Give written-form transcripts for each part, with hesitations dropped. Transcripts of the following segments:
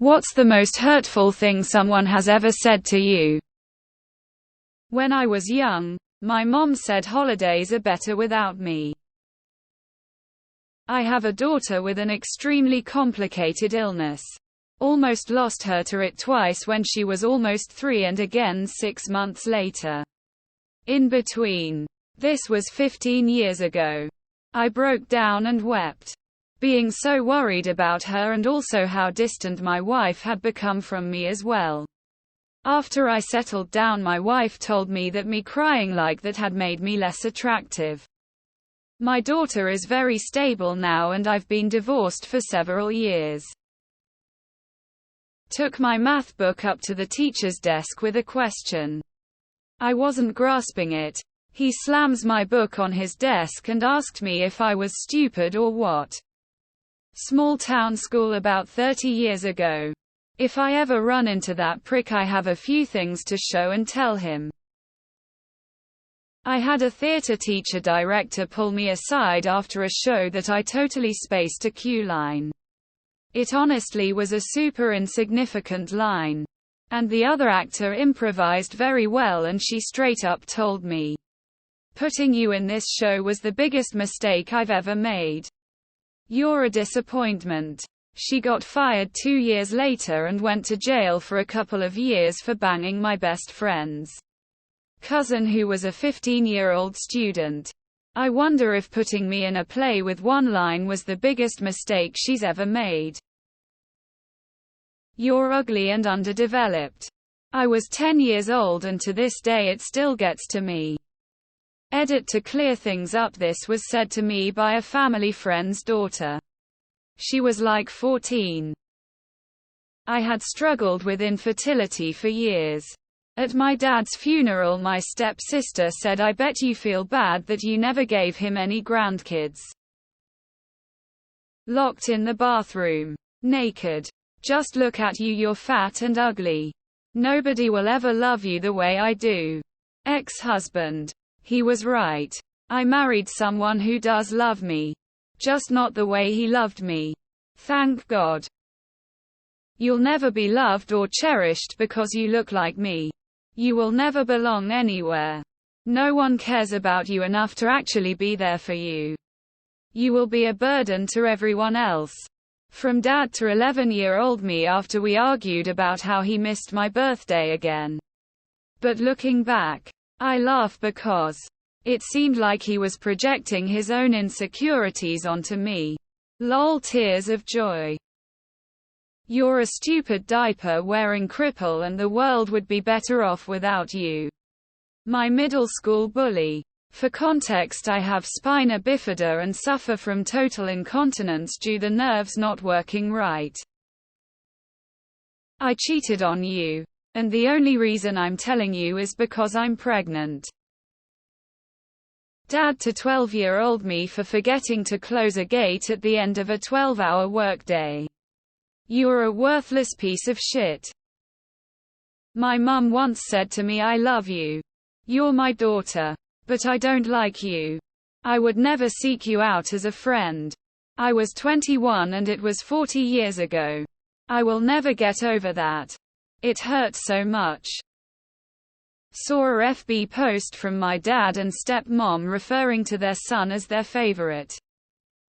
What's the most hurtful thing someone has ever said to you? When I was young, my mom said holidays are better without me. I have a daughter with an extremely complicated illness. Almost lost her to it twice when she was almost 3 and again 6 months later. In between. This was 15 years ago. I broke down and wept. Being so worried about her and also how distant my wife had become from me as well. After I settled down, my wife told me that me crying like that had made me less attractive. My daughter is very stable now and I've been divorced for several years. Took my math book up to the teacher's desk with a question. I wasn't grasping it. He slams my book on his desk and asked me if I was stupid or what. Small town school about 30 years ago. If I ever run into that prick, I have a few things to show and tell him. I had a theater teacher director pull me aside after a show that I totally spaced a cue line. It honestly was a super insignificant line. And the other actor improvised very well and she straight up told me, "Putting you in this show was the biggest mistake I've ever made. You're a disappointment." She got fired 2 years later and went to jail for a couple of years for banging my best friend's cousin who was a 15-year-old student. I wonder if putting me in a play with one line was the biggest mistake she's ever made. You're ugly and underdeveloped. I was 10 years old and to this day it still gets to me. Edit to clear things up, this was said to me by a family friend's daughter. She was like 14. I had struggled with infertility for years. At my dad's funeral, my stepsister said, "I bet you feel bad that you never gave him any grandkids." Locked in the bathroom. Naked. "Just look at you, you're fat and ugly. Nobody will ever love you the way I do." Ex-husband. He was right. I married someone who does love me. Just not the way he loved me. Thank God. You'll never be loved or cherished because you look like me. You will never belong anywhere. No one cares about you enough to actually be there for you. You will be a burden to everyone else. From dad to 11-year-old me after we argued about how he missed my birthday again. But looking back, I laugh because it seemed like he was projecting his own insecurities onto me. Lol, tears of joy. You're a stupid diaper-wearing cripple and the world would be better off without you. My middle school bully. For context, I have spina bifida and suffer from total incontinence due the nerves not working right. I cheated on you. And the only reason I'm telling you is because I'm pregnant. Dad to 12-year-old me for forgetting to close a gate at the end of a 12-hour workday. You're a worthless piece of shit. My mum once said to me, "I love you. You're my daughter. But I don't like you. I would never seek you out as a friend." I was 21 and it was 40 years ago. I will never get over that. It hurt so much. Saw a FB post from my dad and stepmom referring to their son as their favorite.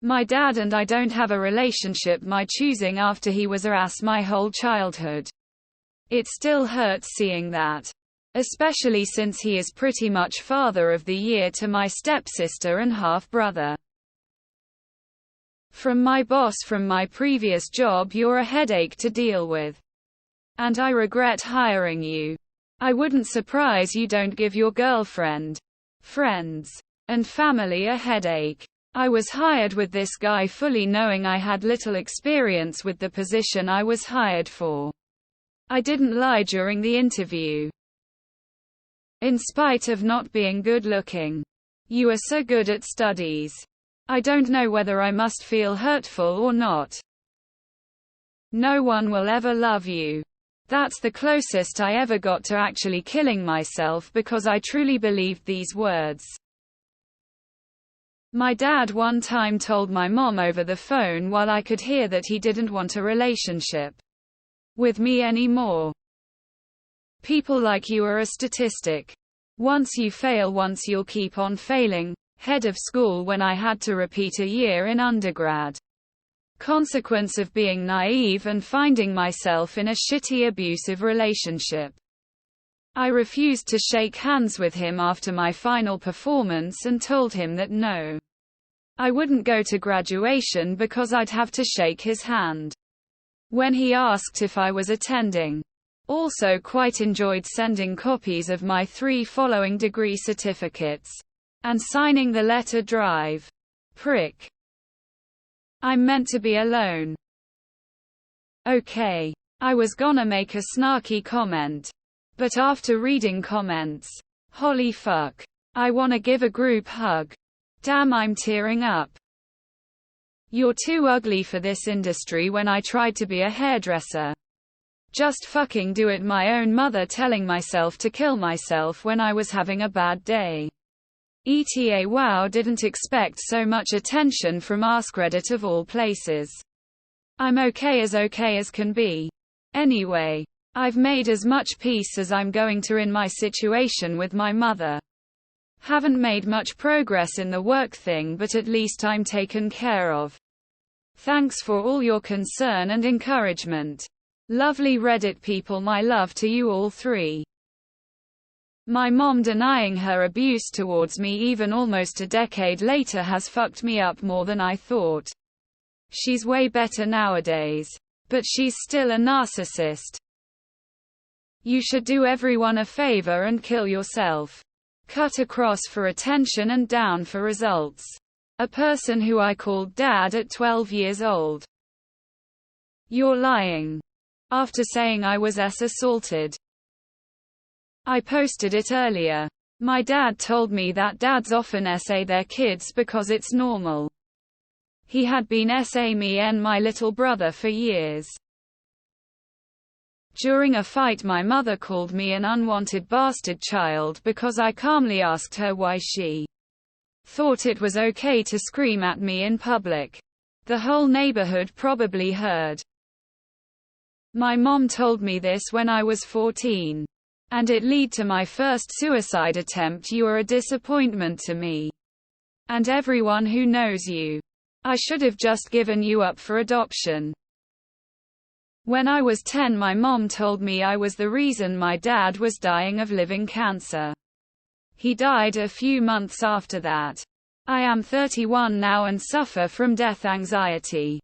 My dad and I don't have a relationship, my choosing, after he was a ass my whole childhood. It still hurts seeing that. Especially since he is pretty much father of the year to my stepsister and half-brother. From my boss from my previous job, "You're a headache to deal with. And I regret hiring you. I wouldn't surprise you don't give your girlfriend, friends, and family a headache." I was hired with this guy fully knowing I had little experience with the position I was hired for. I didn't lie during the interview. In spite of not being good looking. "You are so good at studies. I don't know whether I must feel hurtful or not. No one will ever love you." That's the closest I ever got to actually killing myself because I truly believed these words. My dad one time told my mom over the phone while I could hear that he didn't want a relationship. with me anymore. People like you are a statistic. Once you fail once you'll keep on failing. Head of school when I had to repeat a year in undergrad. Consequence of being naive and finding myself in a shitty abusive relationship. I refused to shake hands with him after my final performance and told him that no, I wouldn't go to graduation because I'd have to shake his hand. When he asked if I was attending, also quite enjoyed sending copies of my 3 following degree certificates and signing the letter drive. Prick. I'm meant to be alone. Okay. I was gonna make a snarky comment. But after reading comments, holy fuck. I wanna give a group hug. Damn, I'm tearing up. You're too ugly for this industry. When I tried to be a hairdresser. Just fucking do it. My own mother telling myself to kill myself when I was having a bad day. ETA wow, didn't expect so much attention from Askreddit of all places. I'm okay as can be. Anyway, I've made as much peace as I'm going to in my situation with my mother. Haven't made much progress in the work thing, but at least I'm taken care of. Thanks for all your concern and encouragement. Lovely Reddit people, my love to you all 3. My mom denying her abuse towards me even almost a decade later has fucked me up more than I thought. She's way better nowadays. But she's still a narcissist. You should do everyone a favor and kill yourself. Cut across for attention and down for results. A person who I called dad at 12 years old. You're lying. After saying I was assaulted. I posted it earlier. My dad told me that dads often SA their kids because it's normal. He had been SA me and my little brother for years. During a fight, my mother called me an unwanted bastard child because I calmly asked her why she thought it was okay to scream at me in public. The whole neighborhood probably heard. My mom told me this when I was 14. And it led to my first suicide attempt. You are a disappointment to me. And everyone who knows you. I should have just given you up for adoption. When I was 10, my mom told me I was the reason my dad was dying of living cancer. He died a few months after that. I am 31 now and suffer from death anxiety.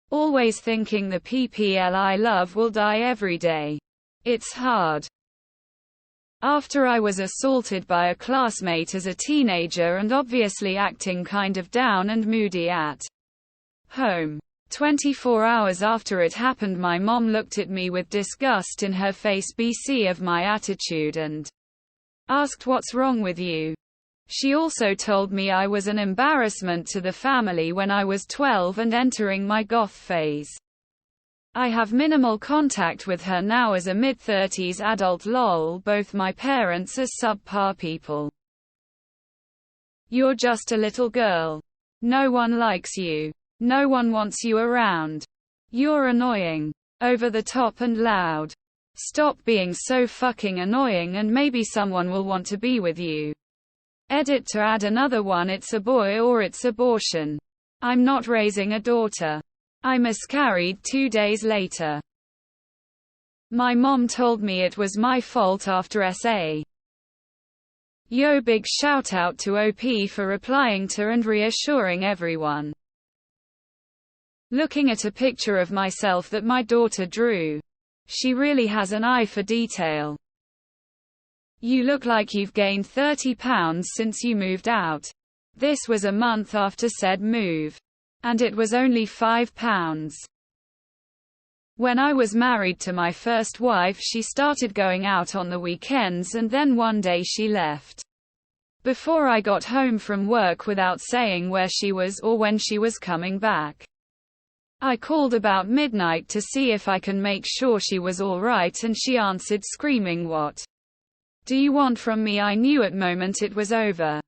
Always thinking the people I love will die every day. It's hard. After I was assaulted by a classmate as a teenager and obviously acting kind of down and moody at home. 24 hours after it happened, my mom looked at me with disgust in her face BC of my attitude and asked, "What's wrong with you?" She also told me I was an embarrassment to the family when I was 12 and entering my goth phase. I have minimal contact with her now as a mid-30s adult. Lol, both my parents are subpar people. You're just a little girl. No one likes you. No one wants you around. You're annoying. Over the top and loud. Stop being so fucking annoying and maybe someone will want to be with you. Edit to add another one. It's a boy or it's abortion. I'm not raising a daughter. I miscarried 2 days later. My mom told me it was my fault after SA. Yo, big shout out to OP for replying to and reassuring everyone. Looking at a picture of myself that my daughter drew. She really has an eye for detail. You look like you've gained 30 pounds since you moved out. This was a month after said move. And it was only 5 pounds. When I was married to my first wife, she started going out on the weekends and then one day she left. Before I got home from work without saying where she was or when she was coming back. I called about midnight to see if I can make sure she was all right and she answered screaming, "What do you want from me?" I knew at moment it was over.